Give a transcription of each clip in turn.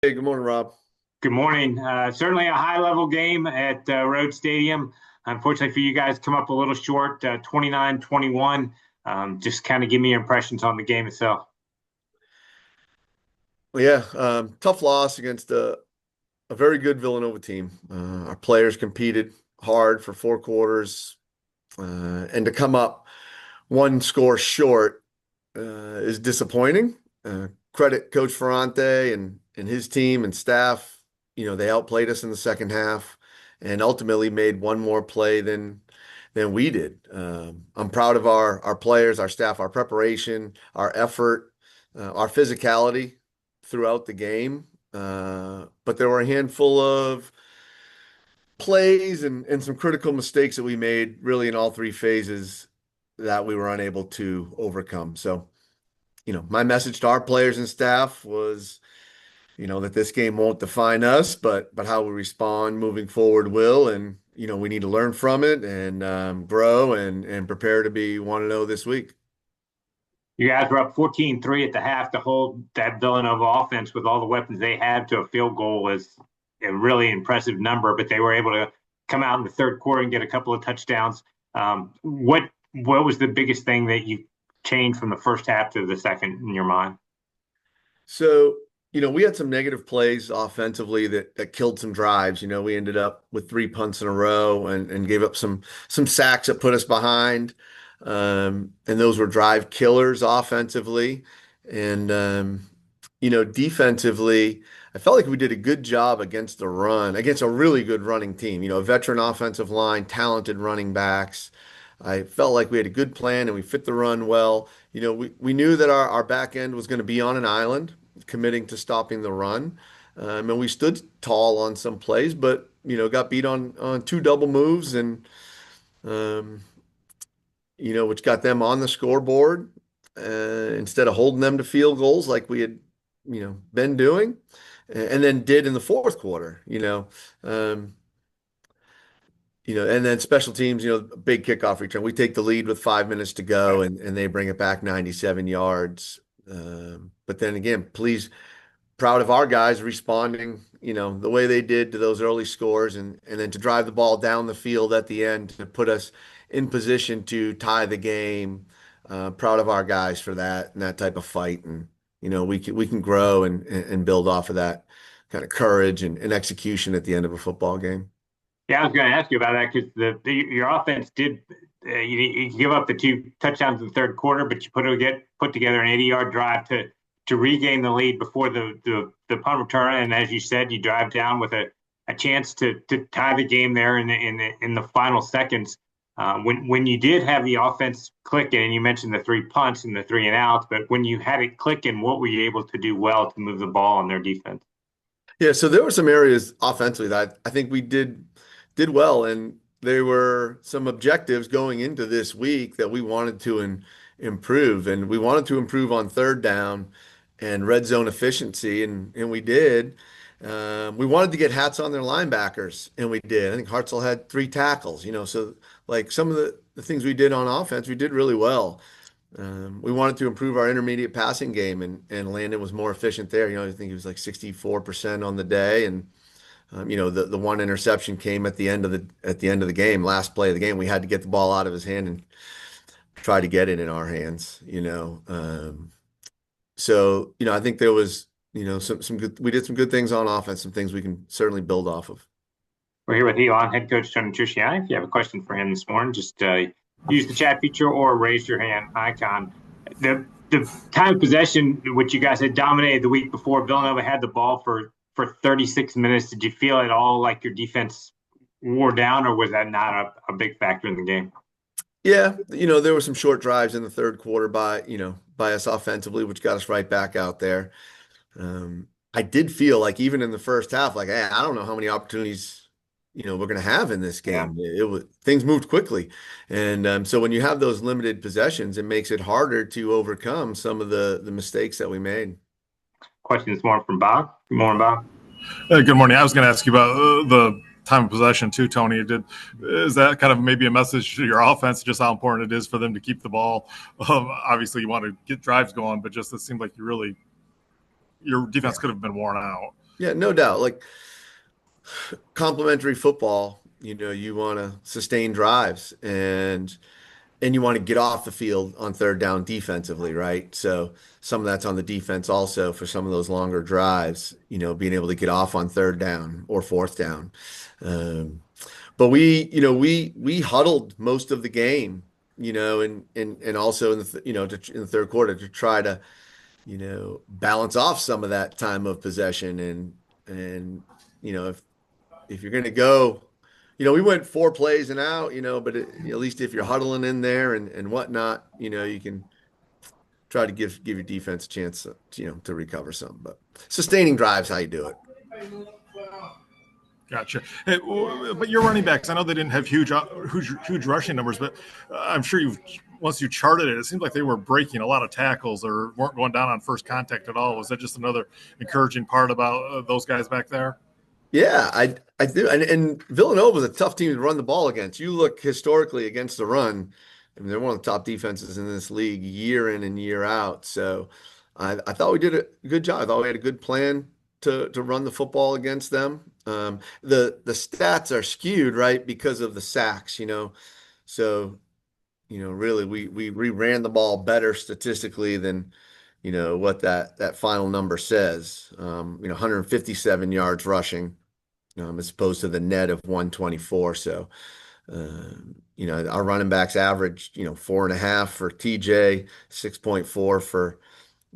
Hey, good morning, Rob. Good morning. Certainly a high-level game at Road Stadium. Unfortunately for you guys, come up a little short, 29-21. Just kind of give me your impressions on the game itself. Well, yeah, tough loss against a very good Villanova team. Our players competed hard for 4 quarters, and to come up one score short is disappointing. Credit Coach Ferrante and his team and staff. They outplayed us in the second half and ultimately made one more play than we did. I'm proud of our players, our staff, our preparation, our effort, our physicality throughout the game. But there were a handful of plays and some critical mistakes that we made really in all three phases that we were unable to overcome. So, my message to our players and staff was, that this game won't define us, but how we respond moving forward will. And, we need to learn from it and grow and prepare to be 1-0 this week. You guys were up 14-3 at the half to hold that Villanova offense with all the weapons they had to a field goal is a really impressive number, but they were able to come out in the third quarter and get a couple of touchdowns. What was the biggest thing that you changed from the first half to the second in your mind? So, we had some negative plays offensively that killed some drives. We ended up with three punts in a row and gave up some sacks that put us behind. And those were drive killers offensively. And defensively, I felt like we did a good job against the run, against a really good running team. A veteran offensive line, talented running backs. I felt like we had a good plan and we fit the run well. We knew that our back end was going to be on an island, committing to stopping the run. And we stood tall on some plays, but got beat on two double moves and um, which got them on the scoreboard instead of holding them to field goals like we had, been doing, and then did in the fourth quarter. Um, and then special teams, big kickoff return. We take the lead with 5 minutes to go, and they bring it back 97 yards. But then again, please, proud of our guys responding, the way they did to those early scores and then to drive the ball down the field at the end to put us in position to tie the game. Proud of our guys for that and that type of fight. And, we can grow and build off of that kind of courage and execution at the end of a football game. Yeah, I was going to ask you about that because your offense did you give up the two touchdowns in the third quarter, but you put together an 80-yard drive to regain the lead before the punt return, and as you said, you drive down with a chance to tie the game there in the final seconds. When you did have the offense clicking, and you mentioned the three punts and the three and outs, but when you had it clicking, what were you able to do well to move the ball on their defense? Yeah, so there were some areas offensively that I think we did well, and there were some objectives going into this week that we wanted to improve, and we wanted to improve on third down and red zone efficiency, and we did. We wanted to get hats on their linebackers, and we did. I think Hartzell had three tackles, so like some of the things we did on offense, we did really well. We wanted to improve our intermediate passing game, and Landon was more efficient there. I think he was like 64% on the day, and the one interception came at the end of the game, last play of the game. We had to get the ball out of his hand and try to get it in our hands. So I think there was some good. We did some good things on offense, some things we can certainly build off of. We're here with Elon, head coach Tony Trisciani. If you have a question for him this morning, just use the chat feature or raise your hand icon. The time of possession, which you guys had dominated the week before, Villanova had the ball for 36 minutes. Did you feel at all like your defense wore down, or was that not a big factor in the game? Yeah, there were some short drives in the third quarter by us offensively, which got us right back out there. I did feel like even in the first half, like, hey, I don't know how many opportunities, we're going to have in this Yeah. game. It was things moved quickly, and so when you have those limited possessions, it makes it harder to overcome some of the mistakes that we made. Question this morning from Bob. Good morning, Bob. Good morning. I was going to ask you about the time of possession too, Tony. Is that kind of maybe a message to your offense, just how important it is for them to keep the ball? Obviously, you want to get drives going, but just it seemed like your defense could have been worn out. Yeah, no doubt. Like complementary football, you want to sustain drives and you want to get off the field on third down defensively, right? So some of that's on the defense also for some of those longer drives, being able to get off on third down or fourth down. Um, but we huddled most of the game, and also in in the third quarter to try to, balance off some of that time of possession and if you're going to go, we went 4 plays and out, but at least if you're huddling in there and whatnot, you can try to give your defense a chance to recover some. But sustaining drives, how you do it. Gotcha. Hey, but your running backs, I know they didn't have huge rushing numbers, but I'm sure once you charted it, it seemed like they were breaking a lot of tackles or weren't going down on first contact at all. Was that just another encouraging part about those guys back there? Yeah, I do. And Villanova is a tough team to run the ball against. You look historically against the run, I mean, they're one of the top defenses in this league year in and year out. So I thought we did a good job. I thought we had a good plan to run the football against them. The stats are skewed, right, because of the sacks, So, really we ran the ball better statistically than, what that final number says. 157 yards rushing as opposed to the net of 124. So, our running backs averaged, 4.5 for TJ, 6.4 for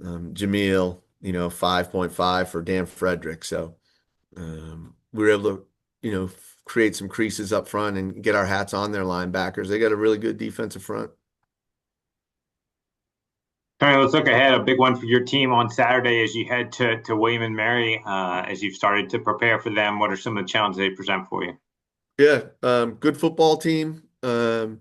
Jameel, 5.5 for Dan Frederick. So we were able to, create some creases up front and get our hats on their linebackers. They got a really good defensive front. All right, let's look ahead. A big one for your team on Saturday as you head to William and Mary. As you've started to prepare for them, what are some of the challenges they present for you? Yeah, good football team. For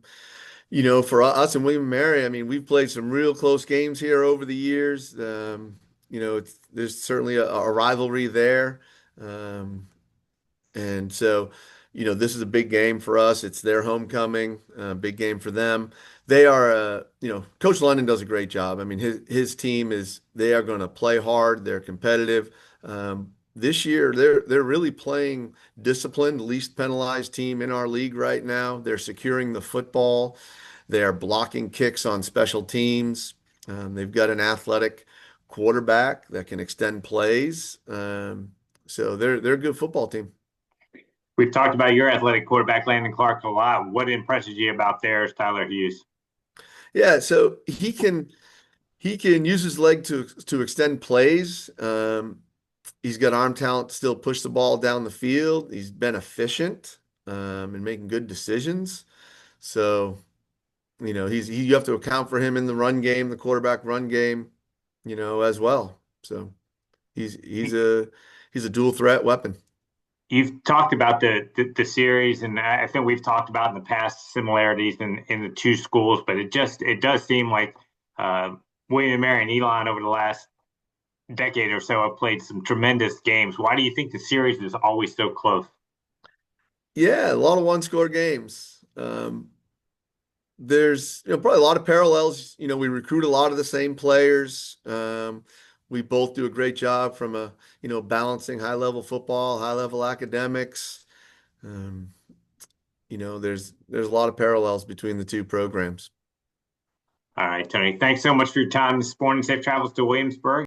us and William and Mary, I mean, we've played some real close games here over the years. There's certainly a rivalry there. Um, and so, this is a big game for us. It's their homecoming, big game for them. They are, Coach London does a great job. I mean, his team they are going to play hard. They're competitive. This year, they're really playing disciplined, least penalized team in our league right now. They're securing the football. They are blocking kicks on special teams. They've got an athletic quarterback that can extend plays. So they're a good football team. We've talked about your athletic quarterback, Landon Clark, a lot. What impresses you about theirs, Tyler Hughes? Yeah, so he can use his leg to extend plays. He's got arm talent to still push the ball down the field. He's been efficient and making good decisions. So, you have to account for him in the run game, the quarterback run game, as well. So he's a dual threat weapon. You've talked about the series, and I think we've talked about in the past similarities in the two schools, but it does seem like William and Mary and Elon over the last decade or so have played some tremendous games. Why do you think the series is always so close? Yeah, a lot of one-score games. There's probably a lot of parallels. We recruit a lot of the same players. We both do a great job from balancing high level football, high level academics. Um, there's a lot of parallels between the two programs. All right, Tony. Thanks so much for your time this morning. Safe travels to Williamsburg.